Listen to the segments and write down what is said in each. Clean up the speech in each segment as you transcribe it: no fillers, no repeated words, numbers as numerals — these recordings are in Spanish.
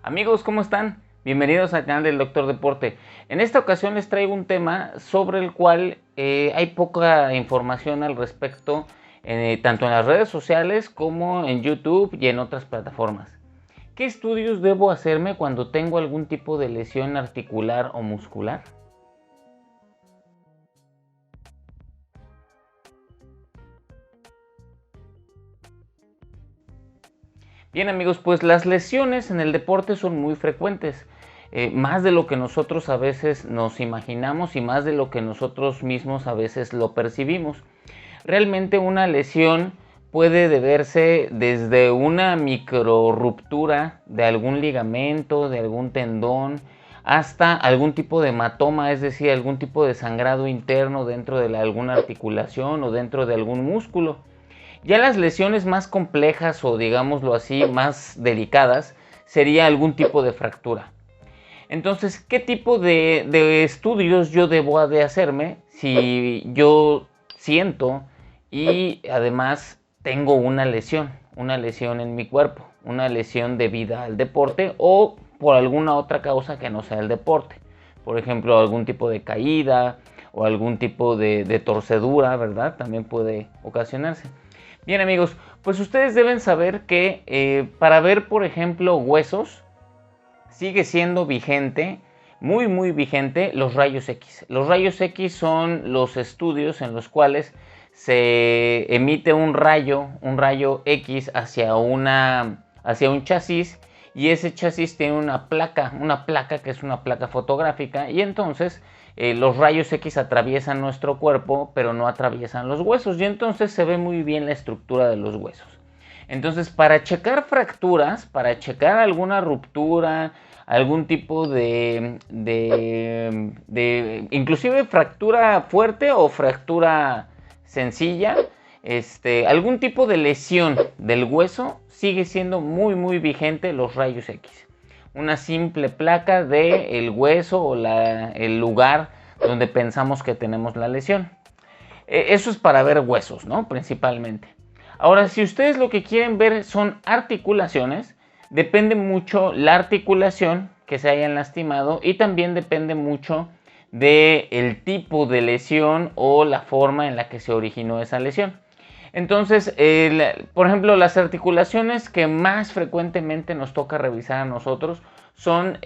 Amigos, ¿cómo están? Bienvenidos al canal del Doctor Deporte. En esta ocasión les traigo un tema sobre el cual hay poca información al respecto, tanto en las redes sociales como en YouTube y en otras plataformas. ¿Qué estudios debo hacerme cuando tengo algún tipo de lesión articular o muscular? Bien amigos, pues las lesiones en el deporte son muy frecuentes, más de lo que nosotros a veces nos imaginamos y más de lo que nosotros mismos a veces lo percibimos. Realmente una lesión puede deberse desde una micro ruptura de algún ligamento, de algún tendón, hasta algún tipo de hematoma, es decir, algún tipo de sangrado interno dentro de alguna articulación o dentro de algún músculo. Ya las lesiones más complejas o digámoslo así, más delicadas, sería algún tipo de fractura. Entonces, ¿qué tipo de estudios yo debo de hacerme si yo siento y además tengo una lesión en mi cuerpo, una lesión debida al deporte o por alguna otra causa que no sea el deporte? Por ejemplo, algún tipo de caída o algún tipo de torcedura, ¿verdad? También puede ocasionarse. Bien amigos, pues ustedes deben saber que para ver, por ejemplo, huesos, sigue siendo vigente, muy vigente, los rayos X. Los rayos X son los estudios en los cuales se emite un rayo X hacia un chasis, y ese chasis tiene una placa que es una placa fotográfica, y entonces los rayos X atraviesan nuestro cuerpo, pero no atraviesan los huesos, y entonces se ve muy bien la estructura de los huesos. Entonces, para checar fracturas, para checar alguna ruptura, algún tipo inclusive fractura fuerte o fractura sencilla, algún tipo de lesión del hueso, sigue siendo muy vigente los rayos X. Una simple placa del hueso o el lugar donde pensamos que tenemos la lesión. Eso es para ver huesos, ¿no? Principalmente. Ahora, si ustedes lo que quieren ver son articulaciones, depende mucho la articulación que se hayan lastimado y también depende mucho del tipo de lesión o la forma en la que se originó esa lesión. Entonces, por ejemplo, las articulaciones que más frecuentemente nos toca revisar a nosotros son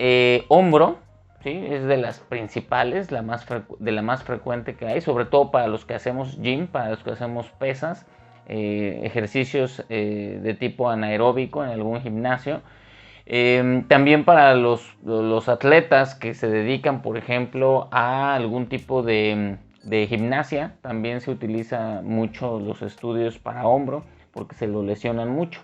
hombro, ¿sí? Es de las principales, de la más frecuente que hay, sobre todo para los que hacemos gym, para los que hacemos pesas, ejercicios de tipo anaeróbico en algún gimnasio. También para los atletas que se dedican, por ejemplo, a algún tipo de gimnasia, también se utiliza mucho los estudios para hombro porque se lo lesionan mucho.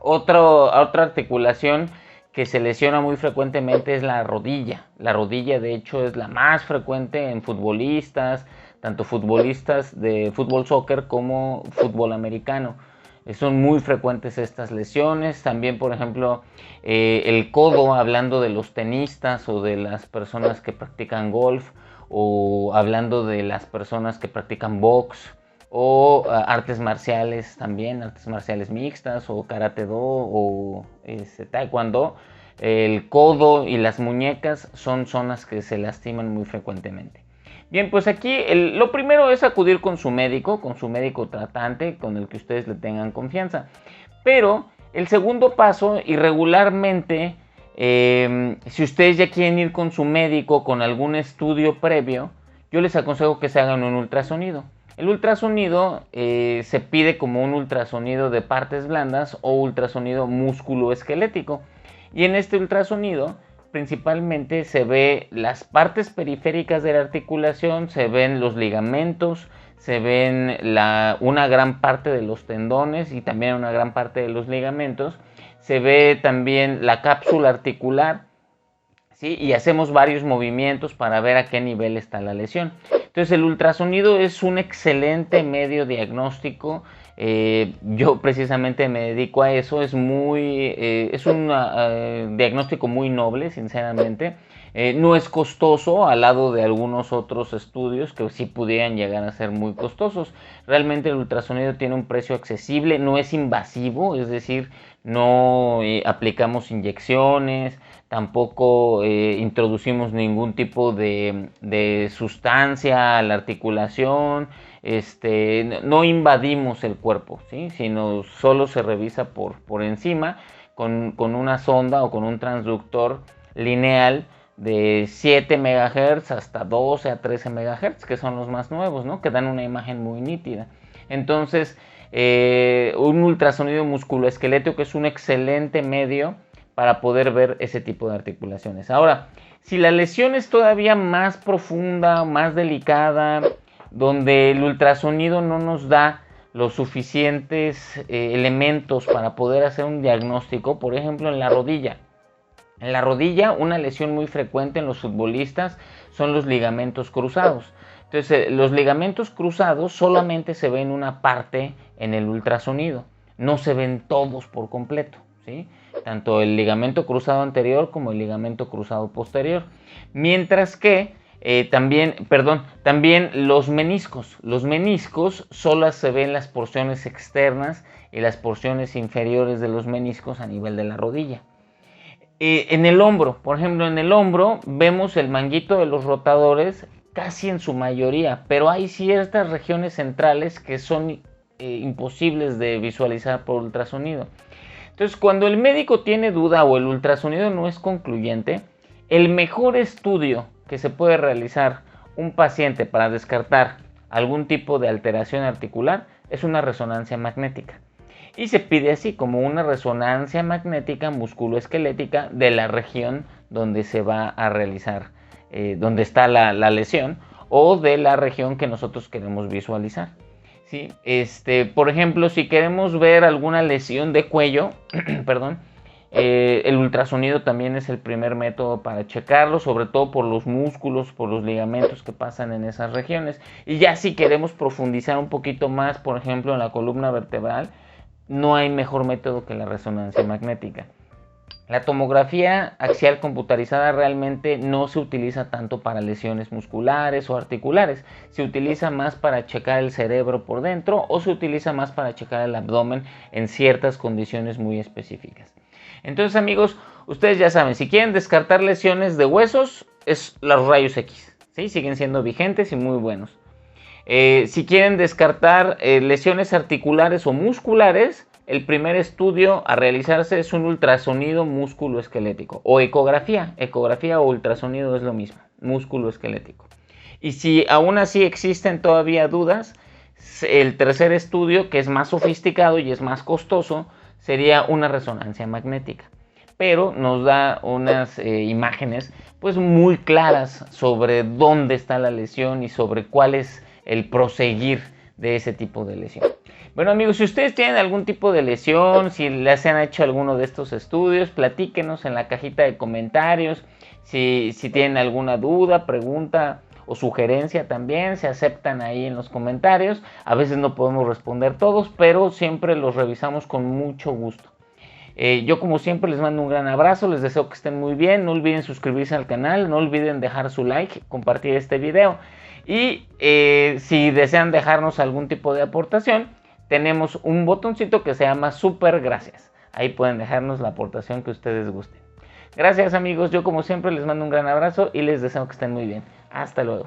Otra articulación que se lesiona muy frecuentemente es la rodilla. La rodilla, de hecho, es la más frecuente en futbolistas, tanto futbolistas de fútbol soccer como fútbol americano. Son muy frecuentes estas lesiones. También, por ejemplo, el codo, hablando de los tenistas o de las personas que practican golf, o hablando de las personas que practican box o artes marciales también, artes marciales mixtas o karate do o taekwondo. El codo y las muñecas son zonas que se lastiman muy frecuentemente. Bien, pues aquí lo primero es acudir con su médico tratante, con el que ustedes le tengan confianza. Pero el segundo paso, y regularmente, si ustedes ya quieren ir con su médico con algún estudio previo, yo les aconsejo que se hagan un ultrasonido. El ultrasonido se pide como un ultrasonido de partes blandas o ultrasonido musculoesquelético. Y en este ultrasonido principalmente se ve las partes periféricas de la articulación, se ven los ligamentos, se ven una gran parte de los tendones y también una gran parte de los ligamentos. Se ve también la cápsula articular, ¿sí? Y hacemos varios movimientos para ver a qué nivel está la lesión. Entonces el ultrasonido es un excelente medio diagnóstico. Yo precisamente me dedico a eso. Es un diagnóstico muy noble, sinceramente. No es costoso al lado de algunos otros estudios que sí pudieran llegar a ser muy costosos. Realmente el ultrasonido tiene un precio accesible, no es invasivo, es decir, no aplicamos inyecciones, tampoco introducimos ningún tipo de sustancia a la articulación, no invadimos el cuerpo, ¿sí? Sino solo se revisa por encima con una sonda o con un transductor lineal de 7 MHz hasta 12 a 13 MHz, que son los más nuevos, ¿no? Que dan una imagen muy nítida. Entonces, un ultrasonido musculoesquelético es un excelente medio para poder ver ese tipo de articulaciones. Ahora, si la lesión es todavía más profunda, más delicada, donde el ultrasonido no nos da los suficientes elementos para poder hacer un diagnóstico, por ejemplo en la rodilla. En la rodilla, una lesión muy frecuente en los futbolistas son los ligamentos cruzados. Entonces, los ligamentos cruzados solamente se ven una parte en el ultrasonido, no se ven todos por completo, ¿sí? Tanto el ligamento cruzado anterior como el ligamento cruzado posterior. Mientras que también los meniscos. Los meniscos solo se ven las porciones externas y las porciones inferiores de los meniscos a nivel de la rodilla. En el hombro, por ejemplo, en el hombro vemos el manguito de los rotadores casi en su mayoría, pero hay ciertas regiones centrales que son imposibles de visualizar por ultrasonido. Entonces, cuando el médico tiene duda o el ultrasonido no es concluyente, el mejor estudio que se puede realizar un paciente para descartar algún tipo de alteración articular es una resonancia magnética. Y se pide así como una resonancia magnética musculoesquelética de la región donde se va a realizar, donde está la lesión, o de la región que nosotros queremos visualizar. ¿Sí? Por ejemplo, si queremos ver alguna lesión de cuello, perdón, el ultrasonido también es el primer método para checarlo, sobre todo por los músculos, por los ligamentos que pasan en esas regiones. Y ya si queremos profundizar un poquito más, por ejemplo, en la columna vertebral, no hay mejor método que la resonancia magnética. La tomografía axial computarizada realmente no se utiliza tanto para lesiones musculares o articulares. Se utiliza más para checar el cerebro por dentro o se utiliza más para checar el abdomen en ciertas condiciones muy específicas. Entonces, amigos, ustedes ya saben, si quieren descartar lesiones de huesos, es los rayos X, ¿sí? Siguen siendo vigentes y muy buenos. Si quieren descartar lesiones articulares o musculares, el primer estudio a realizarse es un ultrasonido musculoesquelético o ecografía. Ecografía o ultrasonido es lo mismo, musculoesquelético. Y si aún así existen todavía dudas, el tercer estudio, que es más sofisticado y es más costoso, sería una resonancia magnética. Pero nos da unas imágenes pues muy claras sobre dónde está la lesión y sobre cuál es el proseguir de ese tipo de lesión. Bueno, amigos, si ustedes tienen algún tipo de lesión, si les han hecho alguno de estos estudios, platíquenos en la cajita de comentarios. Si tienen alguna duda, pregunta o sugerencia también, se aceptan ahí en los comentarios. A veces no podemos responder todos, pero siempre los revisamos con mucho gusto. Yo como siempre les mando un gran abrazo, les deseo que estén muy bien, no olviden suscribirse al canal, no olviden dejar su like, compartir este video y si desean dejarnos algún tipo de aportación, tenemos un botoncito que se llama Super Gracias, ahí pueden dejarnos la aportación que ustedes gusten. Gracias amigos, yo como siempre les mando un gran abrazo y les deseo que estén muy bien, hasta luego.